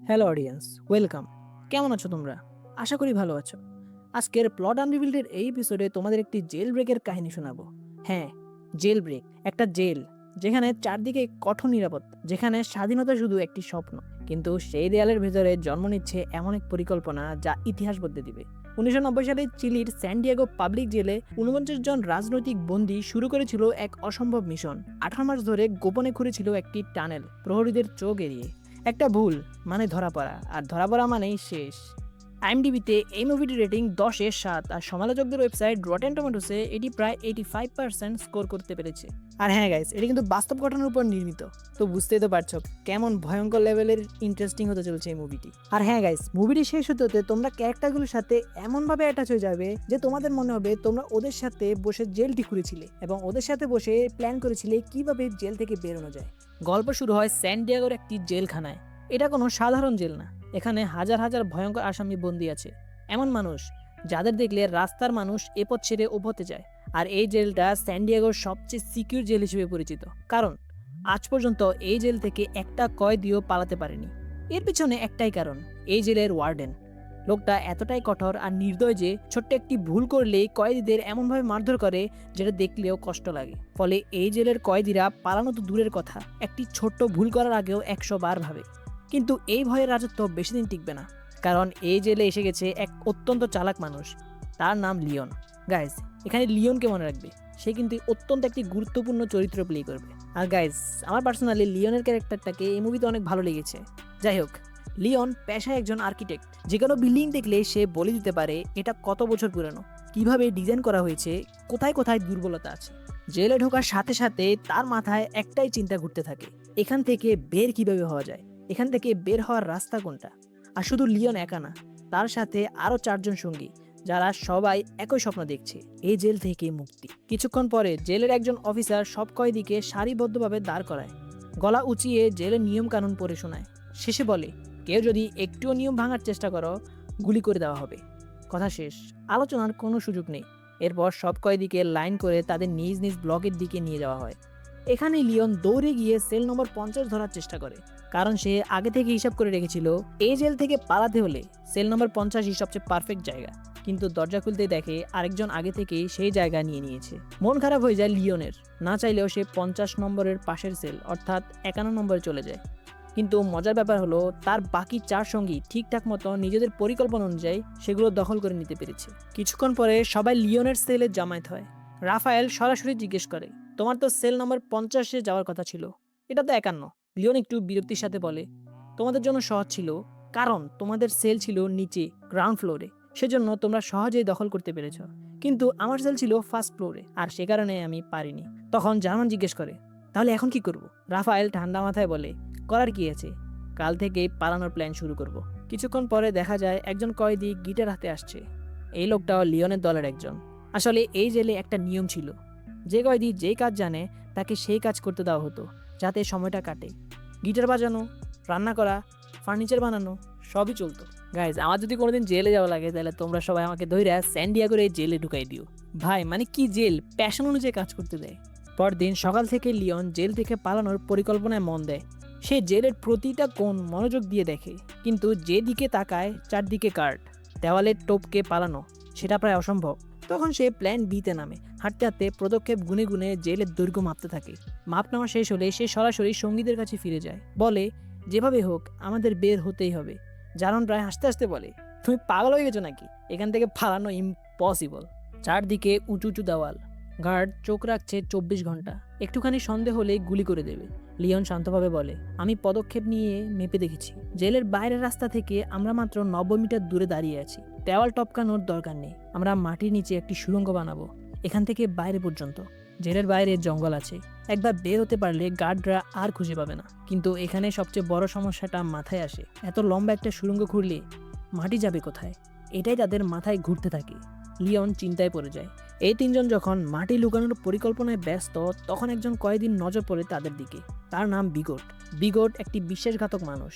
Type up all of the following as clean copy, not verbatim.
Hello audience, welcome. কেমন আছো তোমরা? আশা করি ভালো আছো। আজকের প্লট আনরিভিলডের এই এপিসোডে তোমাদের একটি জেল ব্রেকের কাহিনী শোনাবো। হ্যাঁ, জেল ব্রেক, একটা জেল যেখানে চারদিকে কঠোর নিরাপত্তা, যেখানে স্বাধীনতা শুধু একটি স্বপ্ন, কিন্তু সেই দেয়ালের ভেতরে জন্ম নিচ্ছে এমন এক পরিকল্পনা যা ইতিহাস বদলে দিবে। 1990 সালে চিলির স্যান ডিয়েগো পাবলিক জেলে 49 জন রাজনৈতিক বন্দী শুরু করেছিল এক অসম্ভব মিশন। 18 মাস ধরে গোপনে খুঁড়েছিল একটি টানেল, প্রহরীদের চোখ এড়িয়ে। একটা ভুল মানে ধরা পড়া, আর ধরা পড়া মানেই শেষ। আইএমডিবিতে এই মুভিটির রেটিং 10/7, আর সমালোচকদের ওয়েবসাইট রটেন টমেটোসে এটি প্রায় 85% স্কোর করতে পেরেছে। আর হ্যাঁ গাইস, এটি কিন্তু বাস্তব ঘটনার উপর নির্মিত, তো বুঝতেই তো পারছো কেমন ভয়ঙ্কর লেভেলের ইন্টারেস্টিং হতে চলেছে এই মুভিটি। আর হ্যাঁ গাইস, মুভিটি শেষ হতে হতে তোমরা ক্যারেক্টারগুলোর সাথে এমনভাবে অ্যাটাচ হয়ে যাবে যে তোমাদের মনে হবে তোমরা ওদের সাথে বসে জেলটি খুঁড়েছিলে এবং ওদের সাথে বসে প্ল্যান করেছিলে কিভাবে জেল থেকে বেরোনো যায়। গল্প শুরু হয় স্যান ডিয়েগোর একটি জেলখানায়। এটা কোনো সাধারণ জেল না, এখানে হাজার হাজার ভয়ঙ্কর আসামি বন্দী আছে, এমন মানুষ যাদের দেখলে রাস্তার মানুষ এ পথ ছেড়ে ও পথে যায়। আর এই জেলটা স্যান ডিয়েগোর সবচেয়ে সিকিউর জেল হিসেবে পরিচিত, কারণ আজ পর্যন্ত এই জেল থেকে একটা কয়েদিও পালাতে পারেনি। এর পিছনে একটাই কারণ, এই জেলের ওয়ার্ডেন। লোকটা এতটাই কঠোর আর নির্দয় যে ছোট্ট একটি ভুল করলেই কয়েদিদের এমনভাবে মারধর করে যেটা দেখলেও কষ্ট লাগে। ফলে এই জেলের কয়েদিরা পালানো তো দূরের কথা, একটি ছোট্ট ভুল করার আগেও 100 বার ভাবে। কিন্তু এই ভয়ের রাজত্ব বেশি দিন টিকবে না, কারণ এই জেলে এসে গেছে এক অত্যন্ত চালাক মানুষ, তার নাম লিওন। গাইজ, এখানে লিওনকে মনে রাখবে, সে কিন্তু অত্যন্ত একটি গুরুত্বপূর্ণ চরিত্র প্লে করবে। আর গাইজ, আমার পার্সোনালি লিওনের ক্যারেক্টারটাকে এই মুভিতে অনেক ভালো লেগেছে। যাই হোক, লিওন পেশায় একজন আর্কিটেক্ট। যে কোনো বিল্ডিং দেখলে সে বলে দিতে পারে এটা কত বছর পুরানো, কিভাবে ডিজাইন করা হয়েছে, কোথায় কোথায় দুর্বলতা আছে। জেলে ঢোকার সাথে সাথে তার মাথায় একটাই চিন্তা ঘুরতে থাকে, এখান থেকে বের কিভাবে হওয়া যায়, এখান থেকে বের হওয়ার রাস্তা কোনটা। আর শুধু লিওন একা না, তার সাথে আরো 4 জন সঙ্গী, যারা সবাই একই স্বপ্ন দেখছে, এই জেল থেকে মুক্তি। কিছুক্ষণ পরে জেলের একজন অফিসার সব কয়েদিকে সারিবদ্ধভাবে দাঁড় করায়, গলা উঁচিয়ে জেলের নিয়ম কানুন পড়ে শোনায়। শেষে বলে, কেউ যদি একটুও নিয়ম ভাঙার চেষ্টা করো, গুলি করে দেওয়া হবে। কথা শেষ, আলোচনার কোনো সুযোগ নেই। এরপর সব কয়েদিকে লাইন করে তাদের নিজ নিজ ব্লকের দিকে নিয়ে যাওয়া হয়। এখানে লিওন দৌড়ে গিয়ে সেল নম্বর 50 ধরার চেষ্টা করে, কারণ সে আগে থেকে হিসাব করে রেখেছিল এই জেল থেকে পালাতে হলে সেল নম্বর 50ই সবচেয়ে পারফেক্ট জায়গা। কিন্তু দরজা খুলতেই দেখে আরেকজন আগে থেকেই সেই জায়গা নিয়ে নিয়েছে। মন খারাপ হয়ে যায় লিওনের, না চাইলেও সে 50 নম্বরের পাশের সেল অর্থাৎ 51 নম্বরে চলে যায়। কিন্তু মজার ব্যাপার হলো, তার বাকি 4 সঙ্গী ঠিকঠাক মতো নিজেদের পরিকল্পনা অনুযায়ী সেগুলো দখল করে নিতে পেরেছে। কিছুক্ষণ পরে সবাই লিওনের সেলে জামায়াত হয়। রাফায়েল সরাসরি জিজ্ঞেস করে, তোমার তো সেল নম্বর 50-এ যাওয়ার কথা ছিল, এটা তো 51। লিওন একটু বিরক্তির সাথে বলে, তোমাদের জন্য সহজ ছিল, কারণ তোমাদের সেল ছিল নিচে গ্রাউন্ড ফ্লোরে, সেজন্য তোমরা সহজেই দখল করতে পেরেছ। কিন্তু আমার সেল ছিল ফার্স্ট ফ্লোরে, আর সে কারণে আমি পারিনি। তখন জার্মান জিজ্ঞেস করে, তাহলে এখন কি করব? রাফায়েল ঠান্ডা মাথায় বলে, করার কি আছে, কাল থেকেই পালানোর প্ল্যান শুরু করব। কিছুক্ষণ পরে দেখা যায় একজন কয়েদি গিটার হাতে আসছে। এই লোকটাও লিওনের দলের একজন। আসলে এই জেলে একটা নিয়ম ছিল, যে কয়েদি যেই কাজ জানে তাকে সেই কাজ করতে দেওয়া হতো, যাতে সময়টা কাটে। গিটার বাজানো, রান্না করা, ফার্নিচার বানানো, সবই চলতো। গাইজ, আমার যদি কোনোদিন জেলে যাওয়া লাগে, তাহলে তোমরা সবাই আমাকে ধইরা স্যান ডিয়েগোর এই জেলে ঢুকাই দিও। ভাই, মানে কি জেল, প্যাশন অনুযায়ী কাজ করতে দেয়। পরদিন সকাল থেকে লিওন জেল থেকে পালানোর পরিকল্পনায় মন দেয়। সে জেলের প্রতিটা কোণ মনোযোগ দিয়ে দেখে, কিন্তু যেদিকে তাকায় চারদিকে গার্ড, দেওয়ালের টোপকে পালানো সেটা প্রায় অসম্ভব। তখন সে প্ল্যান বিতে নামে। হাঁটতে হাঁটতে পদক্ষেপ গুনে গুনে জেলের দৈর্ঘ্য মাপতে থাকে। মাপ নেওয়া শেষ হলে সে সরাসরি সঙ্গীদের কাছে ফিরে যায়, বলে, যেভাবে হোক আমাদের বের হতেই হবে। জারন প্রায় হাসতে হাসতে বলে, তুমি পাগল হয়ে গেছো নাকি, এখান থেকে পালানো ইম্পসিবল। চারদিকে উঁচু উঁচু দেওয়াল, গার্ড চোখ রাখছে 24 ঘন্টা, একটুখানি সন্দেহ হলেই গুলি করে দেবে। লিওন শান্তভাবে বলে, আমি পদক্ষেপ নিয়ে মেপে দেখেছি, জেলের বাইরের রাস্তা থেকে আমরা মাত্র 90 মিটার দূরে দাঁড়িয়ে আছি। দেওয়াল টপকানোর দরকার নেই, আমরা মাটির নিচে একটি সুড়ঙ্গ বানাবো, এখান থেকে বাইরে পর্যন্ত। জেলের বাইরে জঙ্গল আছে, একবার বের হতে পারলে গার্ডরা আর খুঁজে পাবে না। কিন্তু এখানে সবচেয়ে বড় সমস্যাটা মাথায় আসে, এত লম্বা একটা সুড়ঙ্গ খুঁড়লে মাটি যাবে কোথায়, এটাই তাদের মাথায় ঘুরতে থাকে। লিওন চিন্তায় পড়ে যায়। এই 3 জন যখন মাটি লুকানোর পরিকল্পনায় ব্যস্ত, তখন একজন কয়েদির নজর পড়ে তাদের দিকে। তার নাম বিগট। বিগট একটি বিশ্বাসঘাতক মানুষ,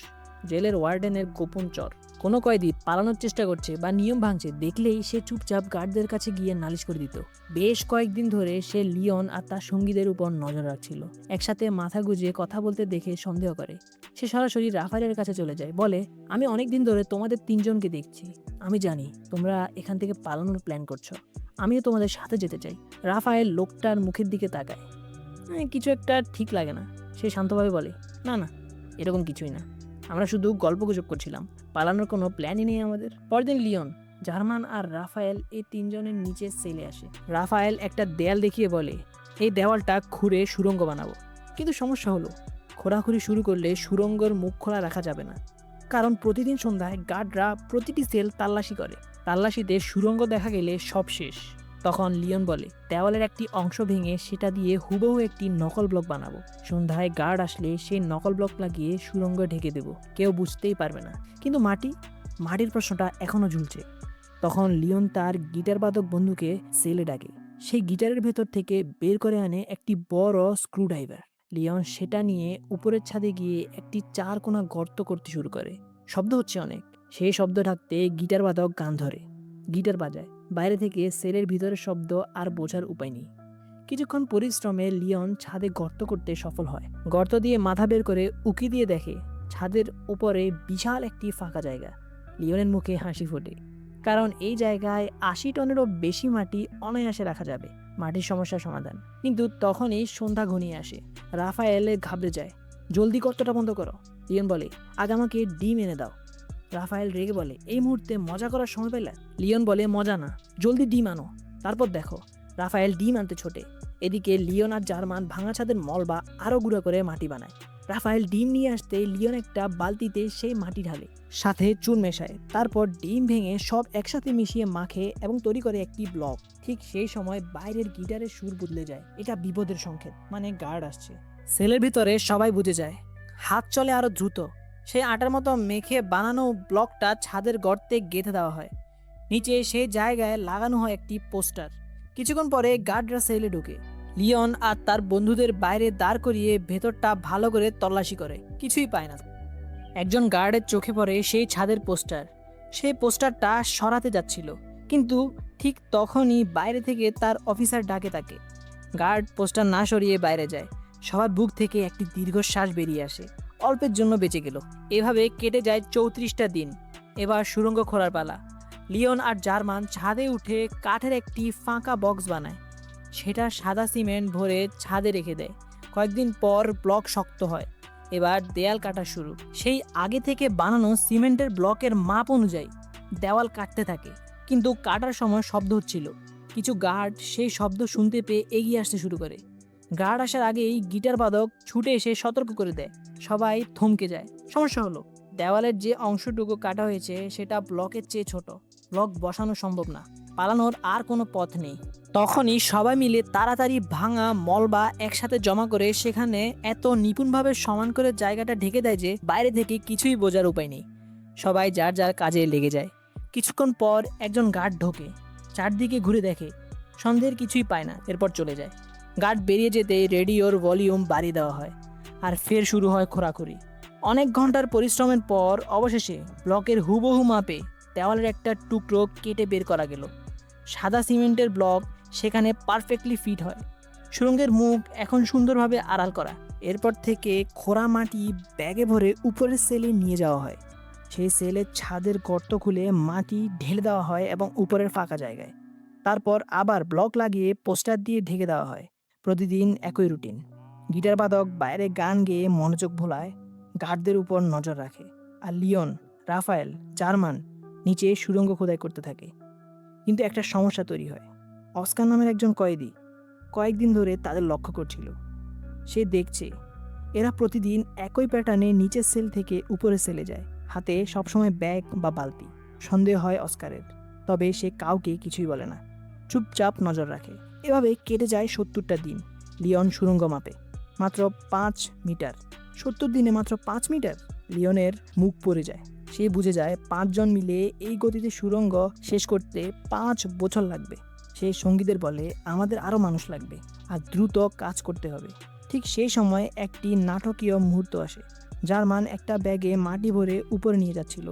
জেলের ওয়ার্ডেনের গোপন চর। কোনো কয়েদি পালানোর চেষ্টা করছে বা নিয়ম ভাঙছে দেখলেই সে চুপচাপ গার্ডদের কাছে গিয়ে নালিশ করে দিত। বেশ কয়েকদিন ধরে সে লিওন আর তার সঙ্গীদের উপর নজর রাখছিল। একসাথে মাথা গুঁজে কথা বলতে দেখে সন্দেহ করে, সে সরাসরি রাফায়েলের কাছে চলে যায়, বলে, আমি অনেক দিন ধরে তোমাদের তিনজনকে দেখছি। আমি জানি তোমরা এখান থেকে পালানোর প্ল্যান করছো। আমিও তোমাদের সাথে যেতে চাই। রাফায়েল লোকটার মুখের দিকে তাকায়। কিছু একটা ঠিক লাগে না। সে শান্তভাবে বলে, না না, এরকম কিছুই না। আমরা শুধু গল্পগুজব করছিলাম। পালানোর কোনো প্ল্যানই নেই আমাদের। পরদিন লিওন, জার্মান আর রাফায়েল এই তিনজনের নিচে সেলে আসে। রাফায়েল একটা দেয়াল দেখিয়ে বলে, এই দেওয়ালটা খুঁড়ে সুড়ঙ্গ বানাবো। কিন্তু সমস্যা হলো, খোঁড়াখুড়ি শুরু করলে সুড়ঙ্গর মুখ খোলা রাখা যাবে না, কারণ প্রতিদিন সন্ধ্যায় গার্ডরা প্রতিটি সেল তাল্লাশি করে। তাল্লাশিতে সুড়ঙ্গ দেখা গেলে সব শেষ। তখন লিওন বলে, দেওয়ালের একটি অংশ ভেঙে সেটা দিয়ে হুবহু একটি নকল ব্লক বানাবো। সন্ধ্যায় গার্ড আসলে সেই নকল ব্লক লাগিয়ে সুড়ঙ্গ ঢেকে দেব, কেউ বুঝতেই পারবে না। কিন্তু মাটির প্রশ্নটা এখনো ঝুলছে। তখন লিওন তার গিটার বাদক বন্ধুকে সেলে ডাকে। সেই গিটারের ভেতর থেকে বের করে আনে একটি বড় স্ক্রুড্রাইভার। লিওন সেটা নিয়ে উপরের ছাদে গিয়ে একটি 4 কোণা গর্ত করতে শুরু করে। শব্দ হচ্ছে অনেক। সেই শব্দ ঢাকতে গিটার বাদক গান ধরে, গিটার বাজায়। বাইরে থেকে সেলের ভিতরের শব্দ আর বোঝার উপায় নেই। কিছুক্ষণ পরিশ্রমে লিওন ছাদে গর্ত করতে সফল হয়। গর্ত দিয়ে মাথা বের করে উকি দিয়ে দেখে ছাদের উপরে বিশাল একটি ফাঁকা জায়গা। লিওনের মুখে হাসি ফোটে, কারণ এই জায়গায় 80 টনেরও বেশি মাটি অনায়াসে রাখা যাবে। মাটির সমস্যার সমাধান। কিন্তু তখনই সন্ধ্যা ঘনিয়ে আসে। রাফায়েল ঘাবড়ে যায়। জলদি গর্তটা বন্ধ করো। লিওন বলে, আগে আমাকে ডিম এনে দাও। রাফায়েল রেগে বলে, এই মুহূর্তে মজা করার সময় পেলে? লিওন বলে, মজা না, জলদি ডিম আনো, তারপর দেখো। রাফায়েল ডিম আনতে ছোটে। এদিকে লিওন আর জার্মান ভাঙা ছাদের মলবা আরো গুঁড়া করে মাটি বানায়। রাফায়েল ডিম নিয়ে আসতে লিওন একটা বালতিতে সেই মাটি ঢালে, সাথে চুন মেশায়। তারপর ডিম ভেঙে সব একসাথে মিশিয়ে মাখে এবং তৈরি করে একটি ব্লক। ঠিক সেই সময় বাইরের গিটারের সুর বদলে যায়। এটা বিপদের সংকেত, মানে গার্ড আসছে। সেলের ভিতরে সবাই বুঝে যায়। হাত চলে আরো দ্রুত। সেই আটার মতো মেখে বানানো ব্লকটা ছাদের গর্তে গেঁথে দেওয়া হয়। নিচে সেই জায়গায় লাগানো হয় একটি পোস্টার। কিছুক্ষণ পরে গার্ডরা সেলে ঢুকে। লিওন আর তার বন্ধুদের বাইরে দাঁড় করিয়ে ভেতরটা ভালো করে তল্লাশি করে, কিছুই পায় না। একজন গার্ডের চোখে পড়ে সেই ছাদের পোস্টার। সেই পোস্টারটা সরাতে যাচ্ছিল, কিন্তু ঠিক তখনই বাইরে থেকে তার অফিসার ডাকে তাকে। গার্ড পোস্টার না সরিয়ে বাইরে যায়। সবার বুক থেকে একটি দীর্ঘশ্বাস বেরিয়ে আসে। অল্পের জন্য বেঁচে গেল। এভাবে কেটে যায় 34টা দিন। এবার সুড়ঙ্গ খোঁড়ার পালা। লিওন আর জার্মান ছাদে উঠে কাঠের একটি ফাঁকা বক্স বানায়। সেটা সাদা সিমেন্ট ভরে ছাদে রেখে দেয়। কয়েকদিন পর ব্লক শক্ত হয়। এবার দেয়াল কাটা শুরু। সেই আগে থেকে বানানো সিমেন্টের ব্লকের মাপ অনুযায়ী দেওয়াল কাটতে থাকে, কিন্তু কাটার সময় শব্দ হচ্ছিল। কিছু গার্ড সেই শব্দ শুনতে পেয়ে এগিয়ে আসতে শুরু করে। গার্ড আসার আগেই গিটার বাদক ছুটে এসে সতর্ক করে দেয়। সবাই থমকে যায়। সমস্যা হলো, দেওয়ালের যে অংশটুকু কাটা হয়েছে সেটা ব্লকের চেয়ে ছোট। ব্লক বসানো সম্ভব না। পালানোর আর কোনো পথ নেই। তখনই সবাই মিলে তাড়াতাড়ি ভাঙা মলবা একসাথে জমা করে সেখানে এত নিপুণভাবে সমান করে জায়গাটা ঢেকে দেয় যে বাইরে থেকে কিছুই বোঝার উপায় নেই। সবাই যার যার কাজে লেগে যায়। কিছুক্ষণ পর একজন গার্ড ঢোকে, চারদিকে ঘুরে দেখে, সন্দেহের কিছুই পায় না, এরপর চলে যায়। গার্ড বেরিয়ে যেতে রেডিওর ভলিউম বাড়িয়ে দেওয়া হয়, আর ফের শুরু হয় খোঁড়াখুড়ি। অনেক ঘন্টার পরিশ্রমের পর অবশেষে ব্লকের হুবহু মাপে দেওয়ালের একটা টুকরো কেটে বের করা গেল। সাদা সিমেন্টের ব্লক সেখানে পারফেক্টলি ফিট হয়। সুড়ঙ্গের মুখ এখন সুন্দরভাবে আড়াল করা। এরপর থেকে খোঁড়া মাটি ব্যাগে ভরে উপরের সেলে নিয়ে যাওয়া হয়। সেই সেলের ছাদের গর্ত খুলে মাটি ঢেলে দেওয়া হয় এবং উপরের ফাঁকা জায়গায়। তারপর আবার ব্লক লাগিয়ে পোস্টার দিয়ে ঢেকে দেওয়া হয়। প্রতিদিন একই রুটিন। গিটার বাদক বাইরে গান গেয়ে মনোযোগ ভোলায়, গার্ডদের উপর নজর রাখে, আর লিওন, রাফায়েল, জার্মান নিচে সুড়ঙ্গ খোদাই করতে থাকে। কিন্তু একটা সমস্যা তৈরি হয়। অস্কার নামের একজন কয়েদি কয়েকদিন ধরে তাদের লক্ষ্য করছিল। সে দেখছে এরা প্রতিদিন একই প্যাটার্নে নিচের সেল থেকে উপরের সেলে যায়, হাতে সবসময় ব্যাগ বা বালতি। সন্দেহ হয় অস্কারের, তবে সে কাউকে কিছুই বলে না, চুপচাপ নজর রাখে। এভাবে কেটে যায় 70টা দিন। লিওন সুড়ঙ্গ মাপে মাত্র 5 মিটার। 70 দিনে মাত্র 5 মিটার। লিওনের মুখ পড়ে যায়। সে বুঝে যায় 5 জন মিলে এই গতিতে সুড়ঙ্গ শেষ করতে 5 বছর লাগবে। সে সঙ্গীদের বলে, আমাদের আরও মানুষ লাগবে আর দ্রুত কাজ করতে হবে। ঠিক সেই সময় একটি নাটকীয় মুহূর্ত আসে। জার্মান একটা ব্যাগে মাটি ভরে উপরে নিয়ে যাচ্ছিল।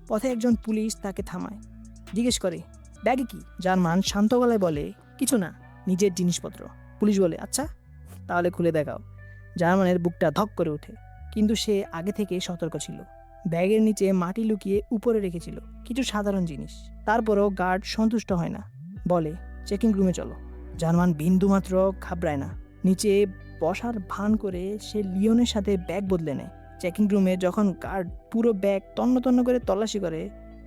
পথে একজন পুলিশ তাকে থামায়, জিজ্ঞেস করে, ব্যাগে কি? জার্মান শান্ত গলায় বলে, কিছু না, নিজের জিনিসপত্র। পুলিশ বলে, আচ্ছা তাহলে খুলে দেখাও। জার্মানের বুকটা ধক করে ওঠে। কিন্তু সে আগে থেকে সতর্ক ছিল। ব্যাগের নিচে মাটি লুকিয়ে উপরে রেখেছিল কিছু সাধারণ জিনিস। তারপরও গার্ড সন্তুষ্ট হয় না, বলে চেকিং রুমে চলো। জার্মান বিন্দুমাত্র ঘাবড়ায় না। নিচে বসার ভান করে সে লিওনের সাথে ব্যাগ বদলে নেয়। চেকিং রুমে যখন গার্ড পুরো ব্যাগ তন্ন তন্ন করে তল্লাশি করে,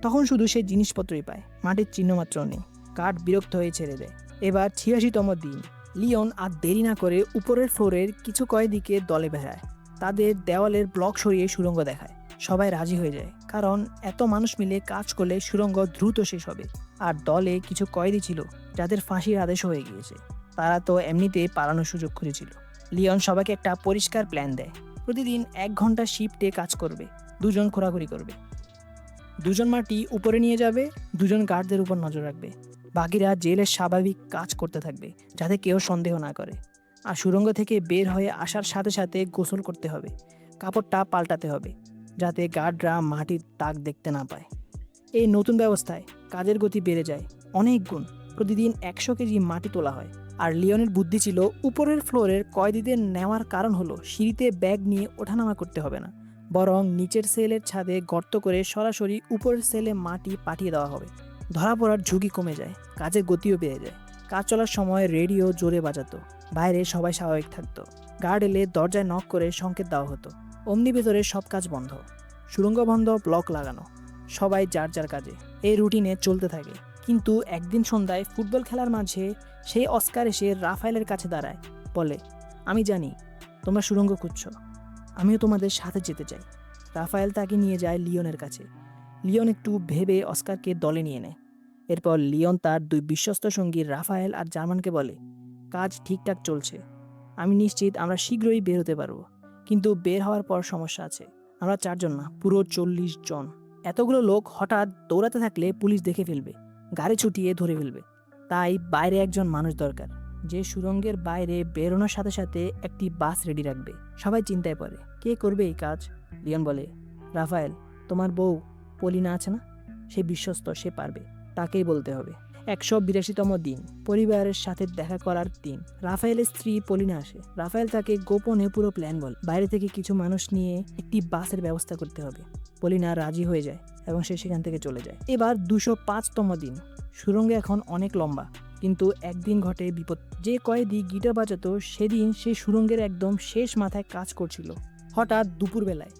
তখন শুধু সে জিনিসপত্রই পায়, মাটির চিহ্নমাত্র নেই। গার্ড বিরক্ত হয়ে ছেড়ে দেয়। এবার ৮৬তম দিন। লিওন আর দেরি না করে উপরের ফ্লোরের কিছু কয়েদিকে দলে বেড়ায়। তাদের দেওয়ালের ব্লক সরিয়ে সুড়ঙ্গ দেখায়। সবাই রাজি হয়ে যায়, কারণ এত মানুষ মিলে কাজ করলে সুড়ঙ্গ দ্রুত শেষ হবে। আর দলে কিছু কয়েদি ছিল যাদের ফাঁসির আদেশ হয়ে গিয়েছে। তারা তো এমনিতেই পালানোর সুযোগ খুঁজেছিল। লিওন সবাইকে একটা পরিষ্কার প্ল্যান দেয়। প্রতিদিন ১ ঘন্টা শিফটে কাজ করবে, দুজন ঘোরাঘুরি করবে। দুজন মাটি উপরে নিয়ে যাবে, দুজন গার্ডদের উপর নজর রাখবে। বাকিরা জেলের স্বাভাবিক কাজ করতে থাকবে, যাতে কেউ সন্দেহ না করে। আর সুড়ঙ্গ থেকে বের হয়ে আসার সাথে সাথে গোসল করতে হবে, কাপড়টা পাল্টাতে হবে, যাতে গার্ডরা মাটির দাগ দেখতে না পায়। এই নতুন ব্যবস্থায় কাজের গতি বেড়ে যায় অনেক গুণ। প্রতিদিন ১০০ কেজি মাটি তোলা হয়। আর লিওনের বুদ্ধি ছিল, উপরের ফ্লোরের কয়েদিদের নেওয়ার কারণ হলো সিঁড়িতে ব্যাগ নিয়ে ওঠানামা করতে হবে না, বরং নিচের সেলের ছাদে গর্ত করে সরাসরি উপরের সেলে মাটি পাঠিয়ে দেওয়া হবে। ধরা পড়ার ঝুঁকি কমে যায়, কাজের গতিও বেড়ে যায়। কাজ চলার সময় রেডিও জোরে বাজাতো, বাইরে সবাই স্বাভাবিক থাকতো। গার্ড এলে দরজায় নক করে সংকেত দেওয়া হতো। অমনি ভেতরে সব কাজ বন্ধ, সুড়ঙ্গ বন্ধ, ব্লক লাগানো, সবাই যার যার কাজে। এই রুটিনে চলতে থাকে। কিন্তু একদিন সন্ধ্যায় ফুটবল খেলার মাঝে সেই অস্কার এসে রাফায়েলের কাছে দাঁড়ায়, বলে, আমি জানি তোমরা সুড়ঙ্গ খুঁজছো, আমিও তোমাদের সাথে যেতে চাই। রাফায়েল তাকে নিয়ে যায় লিওনের কাছে। লিওন একটু ভেবে অস্কারকে দলে নিয়ে নেয়। এরপর লিওন তার ২ বিশ্বস্ত সঙ্গী রাফায়েল আর জার্মানকে বলে, কাজ ঠিকঠাক চলছে, আমি নিশ্চিত আমরা শীঘ্রই বের হতে পারবো। কিন্তু বের হওয়ার পর সমস্যা আছে। আমরা ৪ জন না, পুরো ৪০ জন। এতগুলো লোক হঠাৎ দৌড়াতে থাকলে পুলিশ দেখে ফেলবে, গাড়ি ছুটিয়ে ধরে ফেলবে। তাই বাইরে একজন মানুষ দরকার, যে সুড়ঙ্গের বাইরে বেরোনোর সাথে সাথে একটি বাস রেডি রাখবে। সবাই চিন্তায় পড়ে, কে করবে এই কাজ? লিওন বলে, রাফায়েল, তোমার বউ পলিনা আছে না, সে বিশ্বস্ত, সে পারবে, তাকেই বলতে হবে। ১৮২তম দিন, পরিবারের সাথে দেখা করার দিন। রাফায়েলের স্ত্রী পলিনা আসে। রাফায়েল তাকে গোপনে পুরো প্ল্যান বলে। বাইরে থেকে কিছু মানুষ নিয়ে একটি বাসের ব্যবস্থা করতে হবে। পলিনা রাজি হয়ে যায় এবং সে সেখান থেকে চলে যায়। এবার ২০৫তম দিন। সুড়ঙ্গ এখন অনেক লম্বা, কিন্তু একদিন ঘটে বিপদ। যে কয়েদি গিটার বাজাতো সেদিন সে সুড়ঙ্গের একদম শেষ মাথায় কাজ করছিল। হঠাৎ দুপুরবেলায়,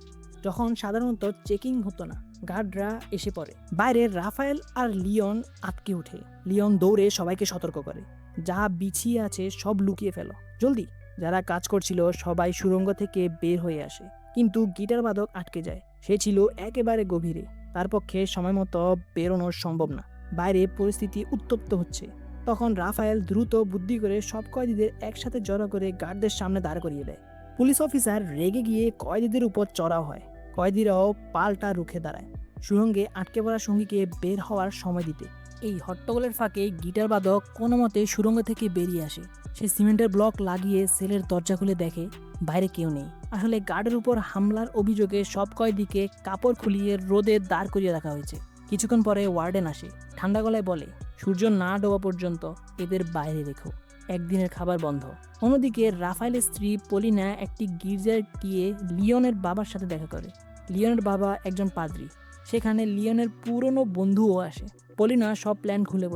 যখন সাধারণত চেকিং হতো না, গার্ডরা এসে পড়ে। বাইরে রাফায়েল আর লিওন আটকে ওঠে। লিওন দৌড়ে সবাইকে সতর্ক করে, যা বিছিয়ে আছে সব লুকিয়ে ফেলো, জলদি। যারা কাজ করছিল সবাই সুড়ঙ্গ থেকে বের হয়ে আসে, কিন্তু গিটার বাদক আটকে যায়। সে ছিল একেবারে গভীরে, তার পক্ষে সময় মতো বেরোনো সম্ভব না। বাইরে পরিস্থিতি উত্তপ্ত হচ্ছে। তখন রাফায়েল দ্রুত বুদ্ধি করে সব কয়েদিদের একসাথে জড়ো করে গার্ডদের সামনে দাঁড় করিয়ে দেয়। পুলিশ অফিসার রেগে গিয়ে কয়েদিদের উপর চড়াও হয়। কয়েদিরাও পাল্টা রুখে দাঁড়ায়, সুড়ঙ্গে আটকে পড়া সঙ্গীকে বের হওয়ার সময় দিতে। এই হট্টগোলের ফাঁকে গিটার বাদক কোনো মতে সুড়ঙ্গ থেকে বেরিয়ে আসে। সে সিমেন্টের ব্লক লাগিয়ে সেলের দরজা খুলে দেখে বাইরে কেউ নেই। আসলে গার্ডের উপর হামলার অভিযোগে সব কয়েদিকে কাপড় খুলিয়ে রোদে দাঁড় করিয়ে রাখা হয়েছে। কিছুক্ষণ পরে ওয়ার্ডেন আসে, ঠান্ডা গলায় বলে, সূর্য না ডোবা পর্যন্ত এদের বাইরে রেখো, একদিনের খাবার বন্ধ। অন্যদিকে রাফায়েলের স্ত্রী পলিনা একটি গির্জায় গিয়ে লিওনের বাবার সাথে দেখা করে। লিওনের বাবা একজন পাদ্রী। সেখানে লিওনের পুরনো বন্ধুও আসে। পলিনা সব প্ল্যান খুলে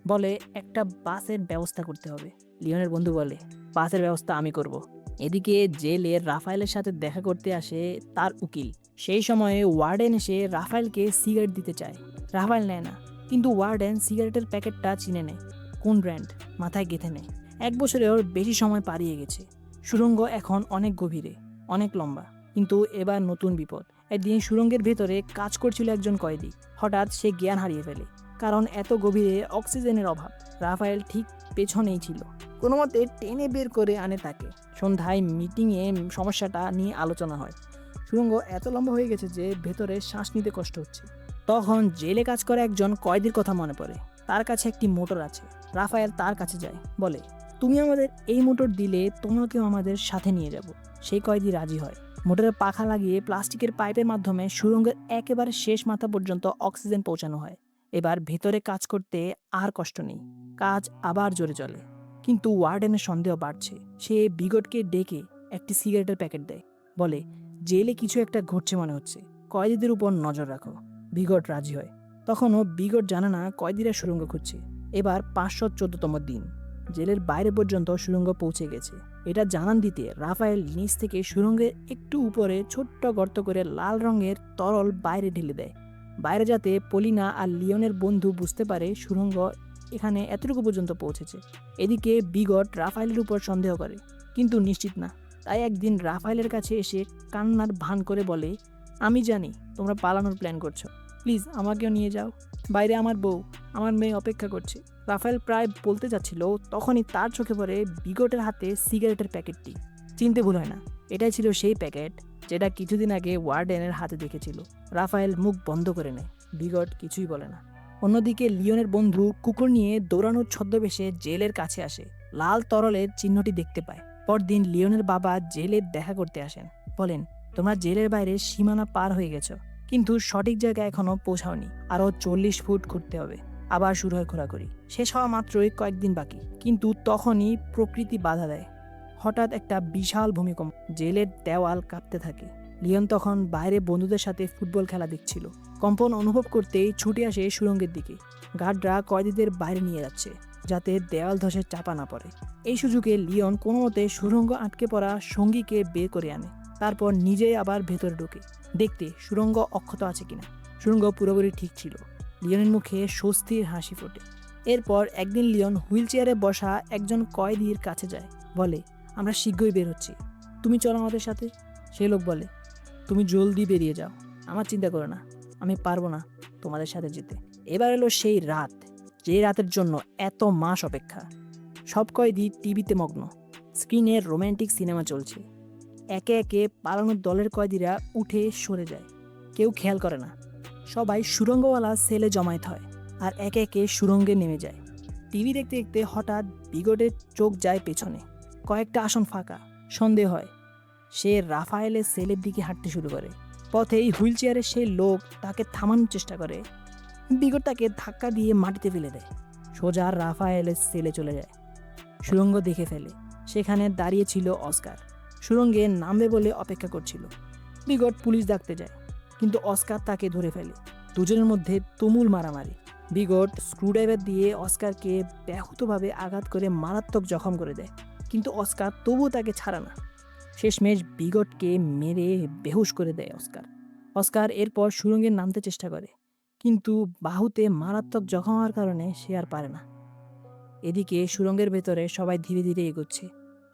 বলে একটা বাসের ব্যবস্থা করতে হবে। লিওনের বন্ধু বলে, বাসের ব্যবস্থা আমি করব। এদিকে জেলে রাফায়েলের সাথে দেখা করতে আসে তার উকিল। সেই সময়ে ওয়ার্ডেন এসে রাফায়েলকে সিগারেট দিতে চায়। রাফায়েল নেয় না, কিন্তু ওয়ার্ডেন সিগারেটের প্যাকেটটা চিনে নেয়, কোন ব্র্যান্ড মাথায় গেঁথে নেয়। ১ বছরের বেশি সময় পাড়িয়ে গেছে। সুড়ঙ্গ এখন অনেক গভীরে, অনেক লম্বা, কিন্তু এবার নতুন বিপদ। একদিন সুড়ঙ্গের ভেতরে কাজ করছিল একজন কয়েদি। হঠাৎ সে জ্ঞান হারিয়ে ফেলে, কারণ এত গভীরে অক্সিজেনের অভাব। রাফায়েল ঠিক পেছনেই ছিল, কোনো মতে টেনে বের করে আনে তাকে। সন্ধ্যায় মিটিংয়ে সমস্যাটা নিয়ে আলোচনা হয়। সুড়ঙ্গ এত লম্বা হয়ে গেছে যে ভেতরে শ্বাস নিতে কষ্ট হচ্ছে। তখন জেলে কাজ করে একজন কয়েদির কথা মনে পড়ে। তার কাছে একটি মোটর আছে। রাফায়েল তার কাছে যায়, বলে, তুমি আমাদের এই মোটর দিলে তোমাকেও আমাদের সাথে নিয়ে যাব। সেই কয়েদি রাজি হয়। মোটরের পাখা লাগিয়ে প্লাস্টিকের পাইপের মাধ্যমে সুড়ঙ্গের একেবারে শেষ মাথা পর্যন্ত অক্সিজেন পৌঁছানো হয়। এবার ভেতরে কাজ করতে আর কষ্ট নেই, কাজ আবার জোরে চলে। কিন্তু ওয়ার্ডেনের সন্দেহ বাড়ছে। সে বিগটকে ডেকে একটি সিগারেটের প্যাকেট দেয়, বলে, জেলে কিছু একটা ঘটছে মনে হচ্ছে, কয়েদিদের উপর নজর রাখো। বিগট রাজি হয়। তখনও বিগট জানে না কয়েদিরা সুড়ঙ্গ খুঁজছে। এবার 514তম দিন, জেলের বাইরে পর্যন্ত সুড়ঙ্গ পৌঁছে গেছে। এটা জানান দিতে রাফায়েল নিচ থেকে সুড়ঙ্গের একটু উপরে ছোট্ট গর্ত করে লাল রঙের তরল বাইরে ঢেলে দেয়, বাইরে যাতে পলিনা আর লিওনের বন্ধু বুঝতে পারে সুড়ঙ্গ এখানে এতটুকু পর্যন্ত পৌঁছেছে। এদিকে বিগট রাফায়েলের উপর সন্দেহ করে, কিন্তু নিশ্চিত না। তাই একদিন রাফায়েলের কাছে এসে কান্নার ভান করে বলে, আমি জানি তোমরা পালানোর প্ল্যান করছো, প্লিজ আমাকেও নিয়ে যাও। বাইরে আমার বউ, আমার মেয়ে অপেক্ষা করছে। রাফায়েল প্রায় বলতে যাচ্ছিল, তখনই তার চোখে পড়ে বিগটের হাতে সিগারেটের প্যাকেটটি। চিনতে ভুল হয় না, এটাই ছিল সেই প্যাকেট যেটা কিছুদিন আগে ওয়ার্ডেনের হাতে দেখেছিল। রাফায়েল মুখ বন্ধ করে নেয়, বিগট কিছুই বলে না। অন্যদিকে লিওনের বন্ধু কুকুর নিয়ে দৌড়ানোর ছদ্মবেশে জেলের কাছে আসে, লাল তরলের চিহ্নটি দেখতে পায়। পরদিন লিওনের বাবা জেলে দেখা করতে আসেন, বলেন, তোমরা জেলের বাইরে সীমানা পার হয়ে গেছো, কিন্তু সঠিক জায়গায় এখনো পৌঁছাওনি, আরও 40 ফুট ঘুরতে হবে। আবার শুরু হয় ঘোরাঘুরি। শেষ হওয়া মাত্রই কয়েকদিন বাকি, কিন্তু তখনই প্রকৃতি বাধা দেয়। হঠাৎ একটা বিশাল ভূমিকম্প, জেলের দেওয়াল কাঁপতে থাকে। লিওন তখন বাইরে বন্ধুদের সাথে ফুটবল খেলা দেখছিল। কম্পন অনুভব করতেই ছুটে আসে সুড়ঙ্গের দিকে। গার্ডরা কয়েদিদের বাইরে নিয়ে যাচ্ছে, যাতে দেওয়াল ধসে চাপা না পড়ে। এই সুযোগে লিওন কোনো মতে সুড়ঙ্গ আটকে পড়া সঙ্গীকে বের করে আনে, তারপর নিজেই আবার ভেতরে ঢোকে, দেখতে সুড়ঙ্গ অক্ষত আছে কিনা। সুড়ঙ্গ পুরোপুরি ঠিক ছিল। লিওনের মুখে স্বস্তির হাসি ফোটে। এরপর একদিন লিওন হুইল চেয়ারে বসা একজন কয়েদির কাছে যায়, বলে, আমরা শীঘ্রই বের হচ্ছি, তুমি চলো আমাদের সাথে। সে লোক বলে, তুমি জলদি বেরিয়ে যাও, আমার চিন্তা করো না, আমি পারবো না তোমাদের সাথে যেতে। এবার এলো সেই রাত, যে রাতের জন্য এত মাস অপেক্ষা। সব কয়েদি টিভিতে মগ্ন, স্ক্রিনে রোম্যান্টিক সিনেমা চলছে। একে একে পালানোর দলের কয়েদিরা উঠে সরে যায়, কেউ খেয়াল করে না। সবাই সুড়ঙ্গওয়ালা সেলে জমায়েত হয় আর একে একে সুড়ঙ্গে নেমে যায়। টিভি দেখতে দেখতে হঠাৎ বিগটের চোখ যায় পেছনে, কয়েকটা আসন ফাঁকা। সন্দেহ হয়, সে রাফায়েলের সেলের দিকে হাঁটতে শুরু করে। পথেই হুইল চেয়ারে সেই লোক তাকে থামানোর চেষ্টা করে। বিগট তাকে ধাক্কা দিয়ে মাটিতে ফেলে দেয়, সোজা রাফায়েলের সেলে চলে যায়। সুড়ঙ্গ দেখে ফেলে, সেখানে দাঁড়িয়ে ছিল অস্কার, সুড়ঙ্গে নামবে বলে অপেক্ষা করছিল। বিগট পুলিশ ডাকতে যায়, কিন্তু অস্কার তাকে ধরে ফেলে। দুজনের মধ্যে তুমুল মারামারি। বিগট স্ক্রুড্রাইভার দিয়ে অস্কারকে ব্যাহতভাবে আঘাত করে মারাত্মক জখম করে দেয়, কিন্তু অস্কার তবুও তাকে ছাড়ে না। শেষমেশ বিগটকে মেরে বেহুশ করে দেয় অস্কার। অস্কার এরপর সুড়ঙ্গে নামতে চেষ্টা করে, কিন্তু বাহুতে মারাত্মক জখম হওয়ার কারণে সে আর পারে না। এদিকে সুড়ঙ্গের ভেতরে সবাই ধীরে ধীরে এগোচ্ছে,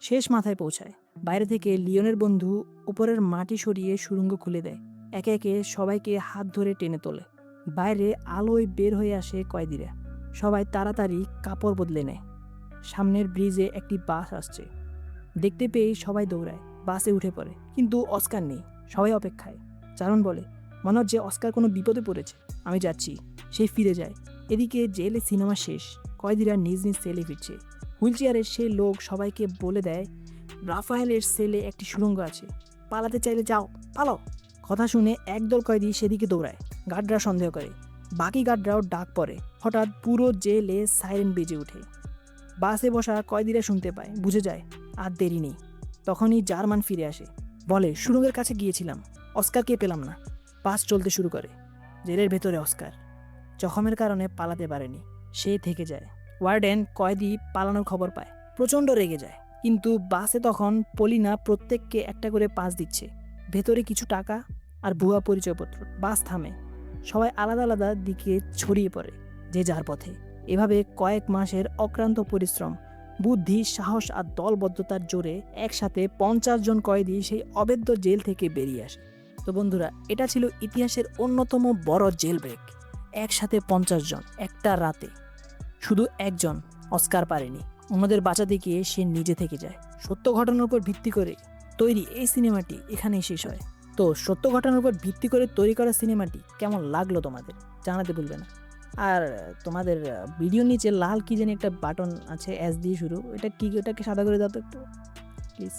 শেষ মাথায় পৌঁছায়। বাইরে থেকে লিওনের বন্ধু উপরের মাটি সরিয়ে সুড়ঙ্গ খুলে দেয়, একে একে সবাইকে হাত ধরে টেনে তোলে। বাইরে আলোয় বের হয়ে আসে কয়েদিরা, সবাই তাড়াতাড়ি কাপড় বদলে নেয়। সামনের ব্রিজে একটি বাস আসছে, দেখতে পেয়েই সবাই দৌড়ায়, বাসে উঠে পড়ে, কিন্তু অস্কার নেই। সবাই অপেক্ষায়। চারণ বলে, মনে হচ্ছে অস্কার কোনো বিপদে পড়েছে, আমি যাচ্ছি। সে ফিরে যায়। এদিকে জেলে সিনেমা শেষ, কয়েদিরা নিজ নিজ সেলে ফিরছে। হুইল চেয়ারের সেই লোক সবাইকে বলে দেয়, রাফায়েলের সেলে একটি সুড়ঙ্গ আছে, পালাতে চাইলে যাও, পালাও। কথা শুনে একদল কয়েদি সেদিকে দৌড়ায়। গার্ডরা সন্দেহ করে, বাকি গার্ডরাও ডাক পড়ে। হঠাৎ পুরো জেলে সাইরেন বেজে ওঠে। বাসে বসা কয়েদিরা শুনতে পায়, বুঝে যায় আর দেরি নেই। তখনই জার্মান ফিরে আসে, বলে, সুড়ঙ্গের কাছে গিয়েছিলাম, অস্কারকে পেলাম না। বাস চলতে শুরু করে। জেলের ভেতরে অস্কার জখমের কারণে পালাতে পারেনি, সে থেকে যায়। ওয়ার্ডেন কয়েদি পালানোর খবর পায়, প্রচণ্ড রেগে যায়। কিন্তু বাসে তখন পলিনা প্রত্যেককে একটা করে পাস দিচ্ছে, ভেতরে কিছু টাকা আর ভুয়া পরিচয়পত্র। বাস থামে, সবাই আলাদা আলাদা দিকে ছড়িয়ে পড়ে, যে যার পথে। এভাবে কয়েক মাসের অক্লান্ত পরিশ্রম, বুদ্ধি, সাহস আর দলবদ্ধতার জোরে একসাথে 50 জন কয়েদি সেই অবৈধ জেল থেকে বেরিয়ে আসে। তো বন্ধুরা, এটা ছিল ইতিহাসের অন্যতম বড় জেল ব্রেক। একসাথে 50 জন একটা রাতে। শুধু একজন, অস্কার, পারেনি। অন্যদের বাঁচাতে গিয়ে সে নিজে থেকে যায়। সত্য ঘটনার উপর ভিত্তি করে তৈরি এই সিনেমাটি এখানেই শেষ হয়। তো সত্য ঘটনার উপর ভিত্তি করে তৈরি করা সিনেমাটি কেমন লাগলো তোমাদের জানাতে ভুলবে না। আর তোমাদের ভিডিও নিচে লাল কি জানি একটা বাটন আছে, এস দিয়ে শুরু, এটা কি, ওটাকে সাদা করে দাও তো একটু প্লিজ।